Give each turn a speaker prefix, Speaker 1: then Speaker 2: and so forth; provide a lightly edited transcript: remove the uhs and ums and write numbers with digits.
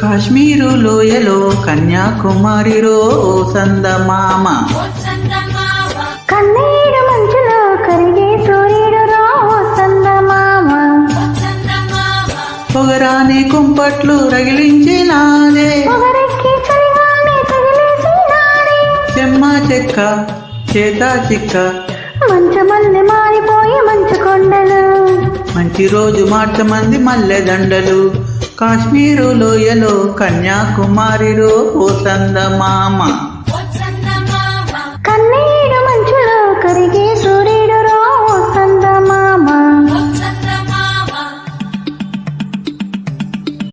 Speaker 1: కాశ్మీరు లోయలో కన్యాకుమారిలో ఓ సందమామ,
Speaker 2: కన్నీరు మంచులో కరిగే సూర్యుడు రో సందమామ,
Speaker 1: పొగరాని కుంపట్లు రగిలించినాదే,
Speaker 2: పొగరెక్కి చలిగానే తగిలేసినాడే,
Speaker 1: చెమ్మ చెక్క చేత చిక్క
Speaker 2: మంచు మల్లె మారిపోయి మంచు కొండలు,
Speaker 1: మంచి రోజు మార్చమంది మల్లె దండలు, కాశ్మీరు లోయలో కన్యాకుమారిలో ఓ సందమామ.